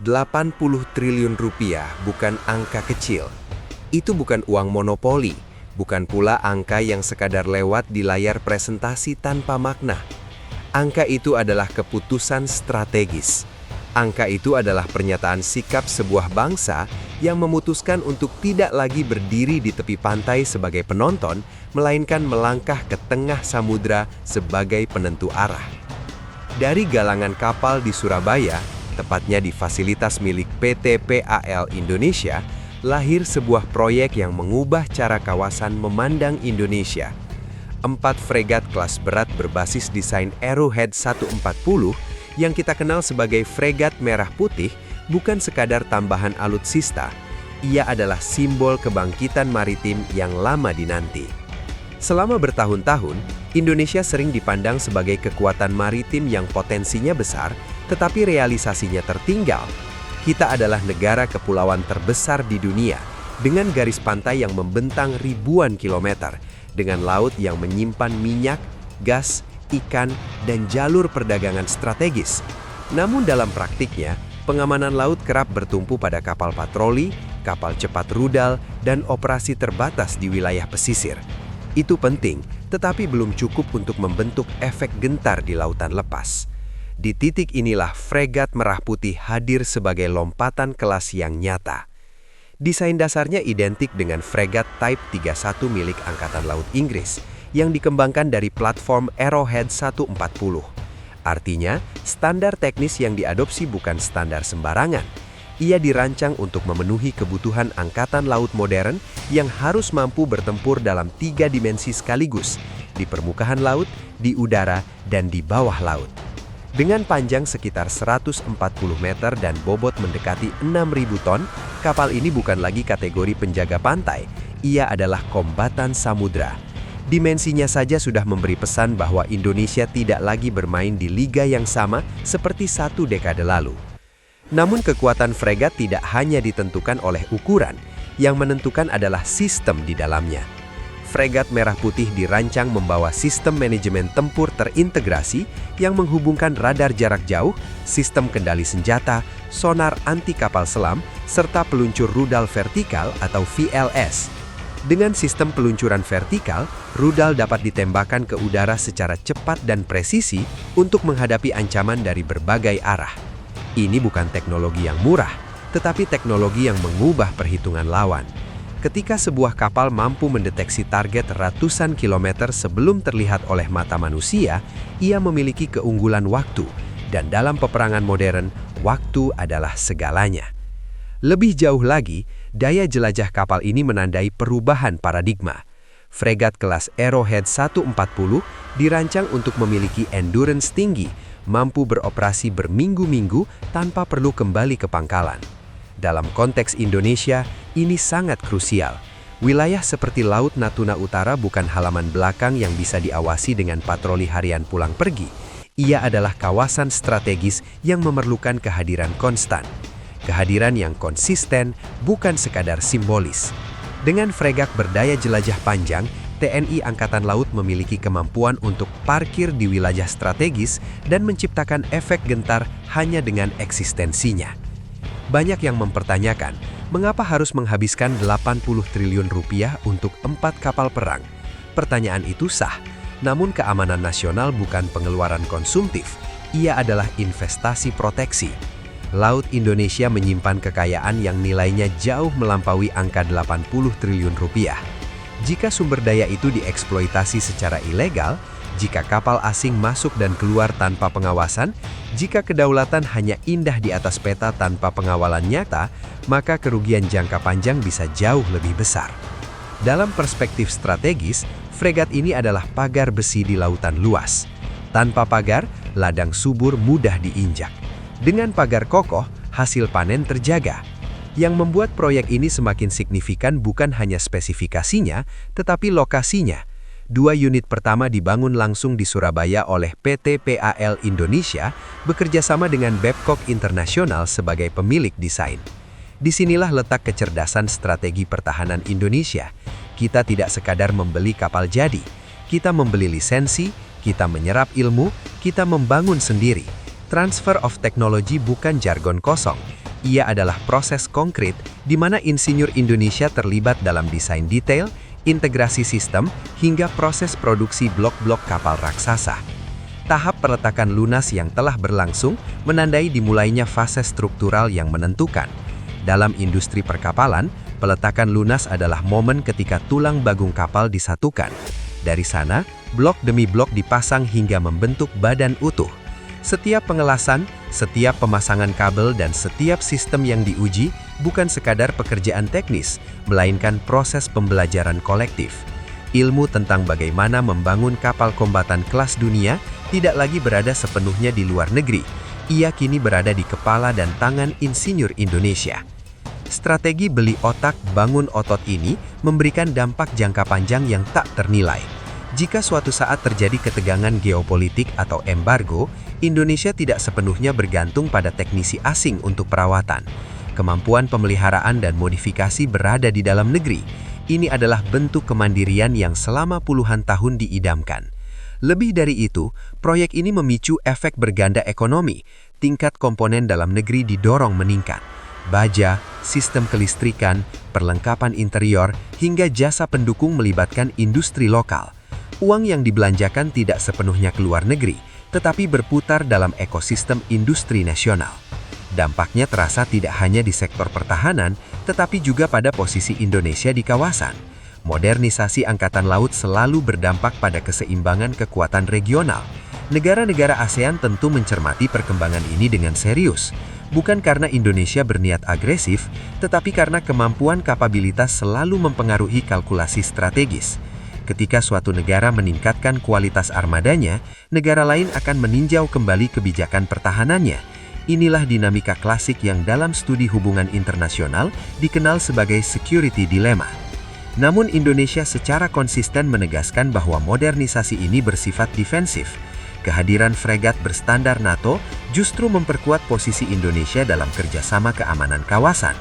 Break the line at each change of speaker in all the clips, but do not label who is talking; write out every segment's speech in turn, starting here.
80 triliun rupiah bukan angka kecil. Itu bukan uang monopoli, bukan pula angka yang sekadar lewat di layar presentasi tanpa makna. Angka itu adalah keputusan strategis. Angka itu adalah pernyataan sikap sebuah bangsa yang memutuskan untuk tidak lagi berdiri di tepi pantai sebagai penonton, melainkan melangkah ke tengah samudra sebagai penentu arah. Dari galangan kapal di Surabaya, tepatnya di fasilitas milik PT PAL Indonesia, lahir sebuah proyek yang mengubah cara kawasan memandang Indonesia. 4 fregat kelas berat berbasis desain Arrowhead 140 yang kita kenal sebagai fregat merah putih bukan sekadar tambahan alutsista. Ia adalah simbol kebangkitan maritim yang lama dinanti. Selama bertahun-tahun, Indonesia sering dipandang sebagai kekuatan maritim yang potensinya besar, tetapi realisasinya tertinggal. Kita adalah negara kepulauan terbesar di dunia, dengan garis pantai yang membentang ribuan kilometer, dengan laut yang menyimpan minyak, gas, ikan, dan jalur perdagangan strategis. Namun dalam praktiknya, pengamanan laut kerap bertumpu pada kapal patroli, kapal cepat rudal, dan operasi terbatas di wilayah pesisir. Itu penting, tetapi belum cukup untuk membentuk efek gentar di lautan lepas. Di titik inilah fregat merah putih hadir sebagai lompatan kelas yang nyata. Desain dasarnya identik dengan fregat Type 31 milik Angkatan Laut Inggris, yang dikembangkan dari platform Arrowhead 140. Artinya, standar teknis yang diadopsi bukan standar sembarangan. Ia dirancang untuk memenuhi kebutuhan angkatan laut modern yang harus mampu bertempur dalam 3 dimensi sekaligus, di permukaan laut, di udara, dan di bawah laut. Dengan panjang sekitar 140 meter dan bobot mendekati 6.000 ton, kapal ini bukan lagi kategori penjaga pantai, ia adalah kombatan samudra. Dimensinya saja sudah memberi pesan bahwa Indonesia tidak lagi bermain di liga yang sama seperti 1 dekade lalu. Namun kekuatan fregat tidak hanya ditentukan oleh ukuran, yang menentukan adalah sistem di dalamnya. Fregat merah putih dirancang membawa sistem manajemen tempur terintegrasi yang menghubungkan radar jarak jauh, sistem kendali senjata, sonar anti kapal selam, serta peluncur rudal vertikal atau VLS. Dengan sistem peluncuran vertikal, rudal dapat ditembakkan ke udara secara cepat dan presisi untuk menghadapi ancaman dari berbagai arah. Ini bukan teknologi yang murah, tetapi teknologi yang mengubah perhitungan lawan. Ketika sebuah kapal mampu mendeteksi target ratusan kilometer sebelum terlihat oleh mata manusia, ia memiliki keunggulan waktu, dan dalam peperangan modern, waktu adalah segalanya. Lebih jauh lagi, daya jelajah kapal ini menandai perubahan paradigma. Fregat kelas Arrowhead 140 dirancang untuk memiliki endurance tinggi, mampu beroperasi berminggu-minggu tanpa perlu kembali ke pangkalan. Dalam konteks Indonesia, ini sangat krusial. Wilayah seperti Laut Natuna Utara bukan halaman belakang yang bisa diawasi dengan patroli harian pulang pergi. Ia adalah kawasan strategis yang memerlukan kehadiran konstan. Kehadiran yang konsisten, bukan sekadar simbolis. Dengan fregat berdaya jelajah panjang, TNI Angkatan Laut memiliki kemampuan untuk parkir di wilayah strategis dan menciptakan efek gentar hanya dengan eksistensinya. Banyak yang mempertanyakan, mengapa harus menghabiskan 80 triliun rupiah untuk 4 kapal perang? Pertanyaan itu sah, namun keamanan nasional bukan pengeluaran konsumtif, ia adalah investasi proteksi. Laut Indonesia menyimpan kekayaan yang nilainya jauh melampaui angka 80 triliun rupiah. Jika sumber daya itu dieksploitasi secara ilegal, jika kapal asing masuk dan keluar tanpa pengawasan, jika kedaulatan hanya indah di atas peta tanpa pengawalan nyata, maka kerugian jangka panjang bisa jauh lebih besar. Dalam perspektif strategis, fregat ini adalah pagar besi di lautan luas. Tanpa pagar, ladang subur mudah diinjak. Dengan pagar kokoh, hasil panen terjaga. Yang membuat proyek ini semakin signifikan bukan hanya spesifikasinya, tetapi lokasinya. 2 unit pertama dibangun langsung di Surabaya oleh PT PAL Indonesia, bekerja sama dengan Babcock International sebagai pemilik desain. Disinilah letak kecerdasan strategi pertahanan Indonesia. Kita tidak sekadar membeli kapal jadi, kita membeli lisensi, kita menyerap ilmu, kita membangun sendiri. Transfer of technology bukan jargon kosong. Ia adalah proses konkret di mana insinyur Indonesia terlibat dalam desain detail, integrasi sistem, hingga proses produksi blok-blok kapal raksasa. Tahap peletakan lunas yang telah berlangsung menandai dimulainya fase struktural yang menentukan. Dalam industri perkapalan, peletakan lunas adalah momen ketika tulang bagung kapal disatukan. Dari sana, blok demi blok dipasang hingga membentuk badan utuh. Setiap pengelasan, setiap pemasangan kabel, dan setiap sistem yang diuji bukan sekadar pekerjaan teknis, melainkan proses pembelajaran kolektif. Ilmu tentang bagaimana membangun kapal kombatan kelas dunia tidak lagi berada sepenuhnya di luar negeri. Ia kini berada di kepala dan tangan insinyur Indonesia. Strategi beli otak, bangun otot ini memberikan dampak jangka panjang yang tak ternilai. Jika suatu saat terjadi ketegangan geopolitik atau embargo, Indonesia tidak sepenuhnya bergantung pada teknisi asing untuk perawatan. Kemampuan pemeliharaan dan modifikasi berada di dalam negeri. Ini adalah bentuk kemandirian yang selama puluhan tahun diidamkan. Lebih dari itu, proyek ini memicu efek berganda ekonomi. Tingkat komponen dalam negeri didorong meningkat. Baja, sistem kelistrikan, perlengkapan interior, hingga jasa pendukung melibatkan industri lokal. Uang yang dibelanjakan tidak sepenuhnya keluar negeri, tetapi berputar dalam ekosistem industri nasional. Dampaknya terasa tidak hanya di sektor pertahanan, tetapi juga pada posisi Indonesia di kawasan. Modernisasi Angkatan Laut selalu berdampak pada keseimbangan kekuatan regional. Negara-negara ASEAN tentu mencermati perkembangan ini dengan serius, bukan karena Indonesia berniat agresif, tetapi karena kemampuan kapabilitas selalu mempengaruhi kalkulasi strategis. Ketika suatu negara meningkatkan kualitas armadanya, negara lain akan meninjau kembali kebijakan pertahanannya. Inilah dinamika klasik yang dalam studi hubungan internasional dikenal sebagai security dilemma. Namun Indonesia secara konsisten menegaskan bahwa modernisasi ini bersifat defensif. Kehadiran fregat berstandar NATO justru memperkuat posisi Indonesia dalam kerjasama keamanan kawasan.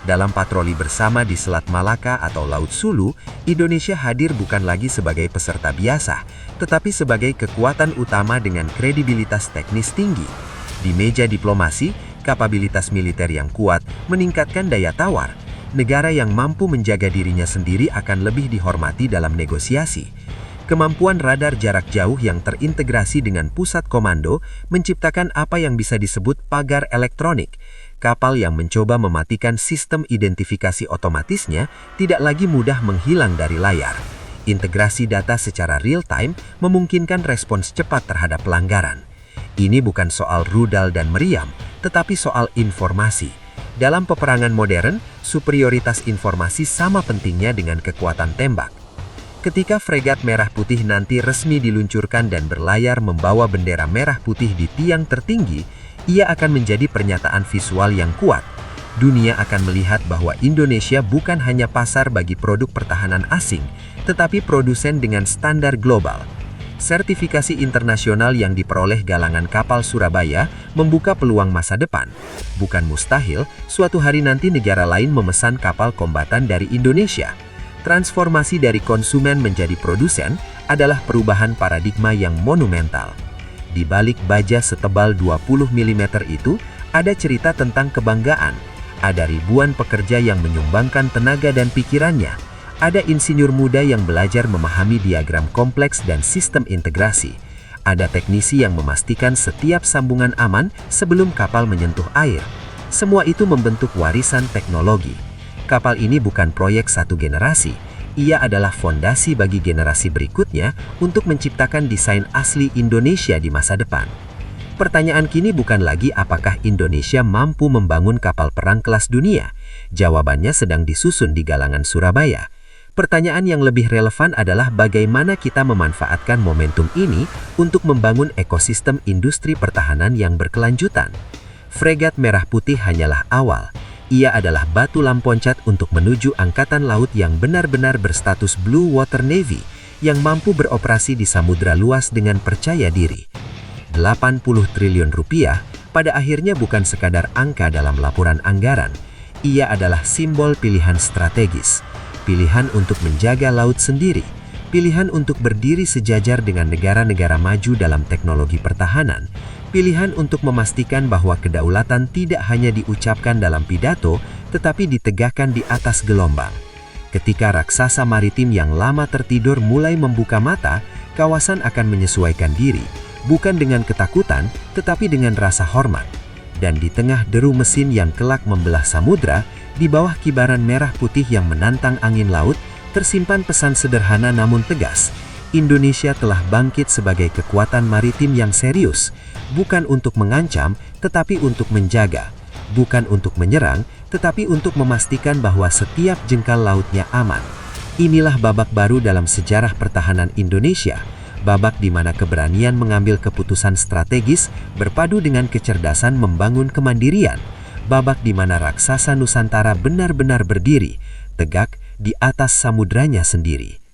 Dalam patroli bersama di Selat Malaka atau Laut Sulu, Indonesia hadir bukan lagi sebagai peserta biasa, tetapi sebagai kekuatan utama dengan kredibilitas teknis tinggi. Di meja diplomasi, kapabilitas militer yang kuat meningkatkan daya tawar. Negara yang mampu menjaga dirinya sendiri akan lebih dihormati dalam negosiasi. Kemampuan radar jarak jauh yang terintegrasi dengan pusat komando menciptakan apa yang bisa disebut pagar elektronik. Kapal yang mencoba mematikan sistem identifikasi otomatisnya tidak lagi mudah menghilang dari layar. Integrasi data secara real-time memungkinkan respons cepat terhadap pelanggaran. Ini bukan soal rudal dan meriam, tetapi soal informasi. Dalam peperangan modern, superioritas informasi sama pentingnya dengan kekuatan tembak. Ketika fregat merah putih nanti resmi diluncurkan dan berlayar membawa bendera merah putih di tiang tertinggi, ia akan menjadi pernyataan visual yang kuat. Dunia akan melihat bahwa Indonesia bukan hanya pasar bagi produk pertahanan asing, tetapi produsen dengan standar global. Sertifikasi internasional yang diperoleh galangan kapal Surabaya membuka peluang masa depan. Bukan mustahil, suatu hari nanti negara lain memesan kapal kombatan dari Indonesia. Transformasi dari konsumen menjadi produsen adalah perubahan paradigma yang monumental. Di balik baja setebal 20 mm itu, ada cerita tentang kebanggaan. Ada ribuan pekerja yang menyumbangkan tenaga dan pikirannya. Ada insinyur muda yang belajar memahami diagram kompleks dan sistem integrasi. Ada teknisi yang memastikan setiap sambungan aman sebelum kapal menyentuh air. Semua itu membentuk warisan teknologi. Kapal ini bukan proyek satu generasi. Ia adalah fondasi bagi generasi berikutnya untuk menciptakan desain asli Indonesia di masa depan. Pertanyaan kini bukan lagi apakah Indonesia mampu membangun kapal perang kelas dunia. Jawabannya sedang disusun di galangan Surabaya. Pertanyaan yang lebih relevan adalah bagaimana kita memanfaatkan momentum ini untuk membangun ekosistem industri pertahanan yang berkelanjutan. Fregat Merah Putih hanyalah awal. Ia adalah batu lamponcat untuk menuju angkatan laut yang benar-benar berstatus Blue Water Navy, yang mampu beroperasi di samudra luas dengan percaya diri. 80 triliun rupiah pada akhirnya bukan sekadar angka dalam laporan anggaran. Ia adalah simbol pilihan strategis, pilihan untuk menjaga laut sendiri, pilihan untuk berdiri sejajar dengan negara-negara maju dalam teknologi pertahanan,
Pilihan untuk memastikan bahwa kedaulatan tidak hanya diucapkan dalam pidato, tetapi ditegakkan di atas gelombang. Ketika raksasa maritim yang lama tertidur mulai membuka mata, kawasan akan menyesuaikan diri, bukan dengan ketakutan, tetapi dengan rasa hormat. Dan di tengah deru mesin yang kelak membelah samudra, di bawah kibaran merah putih yang menantang angin laut, tersimpan pesan sederhana namun tegas. Indonesia telah bangkit sebagai kekuatan maritim yang serius, bukan untuk mengancam, tetapi untuk menjaga. Bukan untuk menyerang, tetapi untuk memastikan bahwa setiap jengkal lautnya aman. Inilah babak baru dalam sejarah pertahanan Indonesia. Babak di mana keberanian mengambil keputusan strategis berpadu dengan kecerdasan membangun kemandirian. Babak di mana raksasa Nusantara benar-benar berdiri, tegak di atas samudranya sendiri.